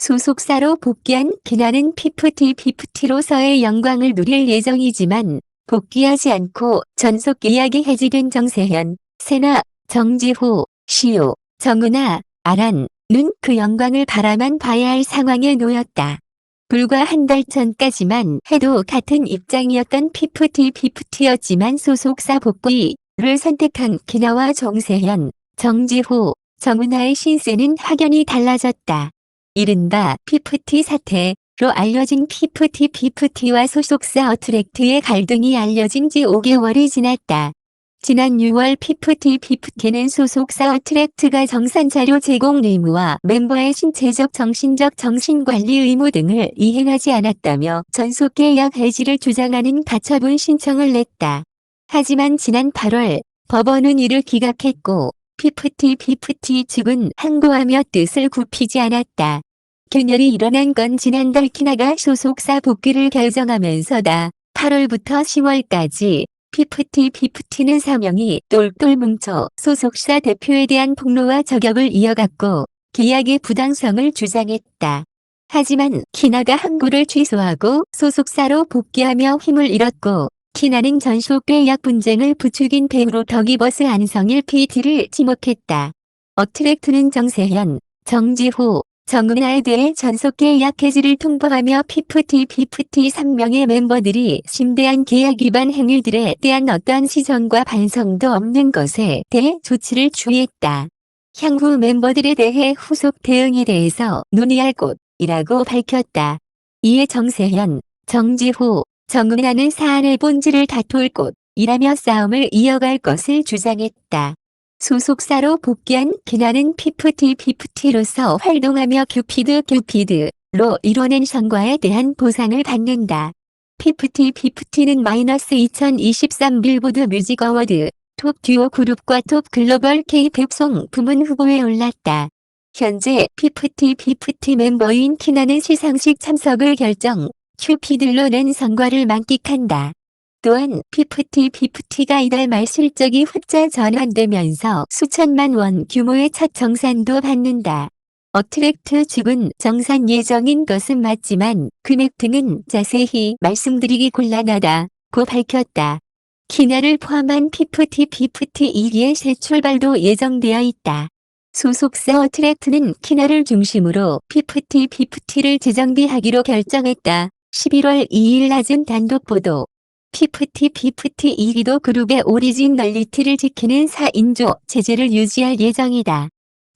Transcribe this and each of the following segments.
소속사로 복귀한 키나는 피프티로서의 영광을 누릴 예정이지만 복귀하지 않고 전속 계약이 해지된 정세현, 세나, 정지호, 시우, 정은아, 아란은 그 영광을 바라만 봐야 할 상황에 놓였다. 불과 한 달 전까지만 해도 같은 입장이었던 피프티였지만 소속사 복귀를 선택한 키나와 정세현, 정지호, 정은아의 신세는 확연히 달라졌다. 이른바 피프티 사태로 알려진 피프티와 소속사 어트랙트의 갈등이 알려진 지 5개월이 지났다. 지난 6월 피프티는 소속사 어트랙트가 정산자료 제공 의무와 멤버의 신체적 정신적 정신관리 의무 등을 이행하지 않았다며 전속계약 해지를 주장하는 가처분 신청을 냈다. 하지만 지난 8월 법원은 이를 기각했고 피프티 측은 항고하며 뜻을 굽히지 않았다. 균열이 일어난 건 지난달 키나가 소속사 복귀를 결정하면서다. 8월부터 10월까지 피프티는 사명이 똘똘 뭉쳐 소속사 대표에 대한 폭로와 저격을 이어갔고 계약의 부당성을 주장했다. 하지만 키나가 항고를 취소하고 소속사로 복귀하며 힘을 잃었고 키나는 전속 계약 분쟁을 부추긴 배우로 더기버스 안성일 PD를 지목했다. 어트랙트는 정세현, 정지호, 정은아에 대해 전속 계약 해지를 통보하며 피프티 3명의 멤버들이 심대한 계약 위반 행위들에 대한 어떠한 시정과 반성도 없는 것에 대해 조치를 취했다. 향후 멤버들에 대해 후속 대응에 대해서 논의할 곳이라고 밝혔다. 이에 정세현, 정지호, 정은아는 사안의 본질을 다툴 곳이라며 싸움을 이어갈 것을 주장했다. 소속사로 복귀한 키나는 피프티로서 활동하며 큐피드로 이뤄낸 성과에 대한 보상을 받는다. 피프티는 -2023 빌보드 뮤직 어워드 톱 듀오 그룹과 톱 글로벌 K-팝 송 부문 후보에 올랐다. 현재 피프티 멤버인 키나는 시상식 참석을 결정, 큐피드로 낸 성과를 만끽한다. 또한 피프티가 이달 말 실적이 흑자 전환되면서 수천만 원 규모의 첫 정산도 받는다. 어트랙트 측은 정산 예정인 것은 맞지만 금액 등은 자세히 말씀드리기 곤란하다고 밝혔다. 키나를 포함한 피프티 2기의 새 출발도 예정되어 있다. 소속사 어트랙트는 키나를 중심으로 피프티를 재정비하기로 결정했다. 11월 2일 낮은 단독 보도. 피프티 2기도 그룹의 오리지널리티를 지키는 4인조 체제를 유지할 예정이다.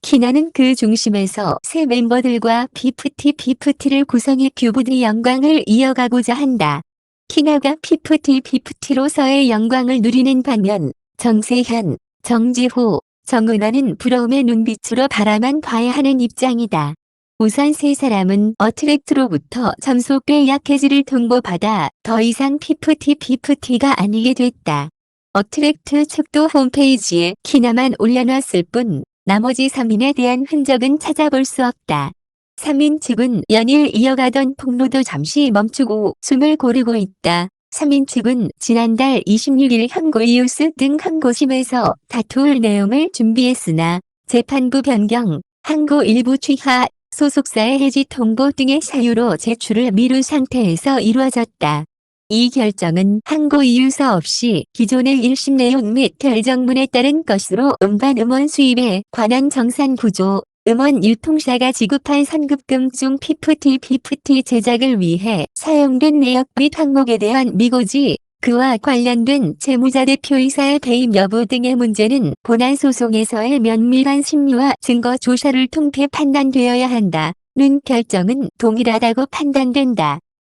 키나는 그 중심에서 새 멤버들과 피프티를 구성해 큐브드 영광을 이어가고자 한다. 키나가 피프티로서의 영광을 누리는 반면 정세현, 정지호, 정은아는 부러움의 눈빛으로 바라만 봐야 하는 입장이다. 우선 세 사람은 어트랙트로부터 전속 계약 해지를 통보받아 더 이상 피프티가 아니게 됐다. 어트랙트 측도 홈페이지에 키나만 올려놨을 뿐 나머지 3인에 대한 흔적은 찾아볼 수 없다. 3인 측은 연일 이어가던 폭로도 잠시 멈추고 숨을 고르고 있다. 3인 측은 지난달 26일 항고 이유스 등 항고심에서 다툴 내용을 준비했으나 재판부 변경, 항고 일부 취하, 소속사의 해지 통보 등의 사유로 제출을 미룬 상태에서 이루어졌다. 이 결정은 항고 이유서 없이 기존의 1심 내용 및 결정문에 따른 것으로 음반 음원 수입에 관한 정산 구조, 음원 유통사가 지급한 선급금 중 피프티 제작을 위해 사용된 내역 및 항목에 대한 미고지, 그와 관련된 채무자 대표이사의 배임 여부 등의 문제는 본안 소송에서의 면밀한 심리와 증거 조사를 통해 판단되어야 한다는 결정은 동일하다고 판단된다.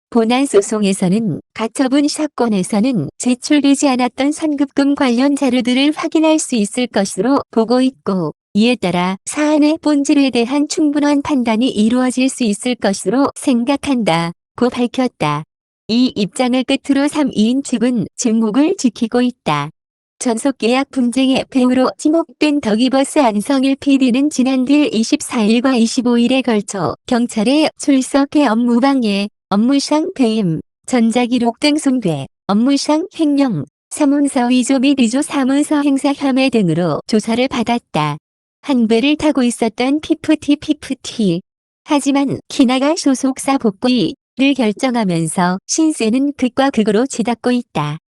본안 소송에서는 가처분 사건에서는 제출되지 않았던 선급금 관련 자료들을 확인할 수 있을 것으로 보고 있고 이에 따라 사안의 본질에 대한 충분한 판단이 이루어질 수 있을 것으로 생각한다고 밝혔다. 이 입장을 끝으로 3인 측은 침묵을 지키고 있다. 전속 계약 분쟁의 배우로 지목된 더기버스 안성일 PD는 지난달 24일과 25일에 걸쳐 경찰에 출석해 업무방해, 업무상 배임, 전자기록 등 손괴, 업무상 횡령, 사문서 위조 및 위조 사문서 행사 혐의 등으로 조사를 받았다. 한 배를 타고 있었던 피프티 하지만 키나가 소속사 복귀를 결정하면서 신세는 극과 극으로 치닫고 있다.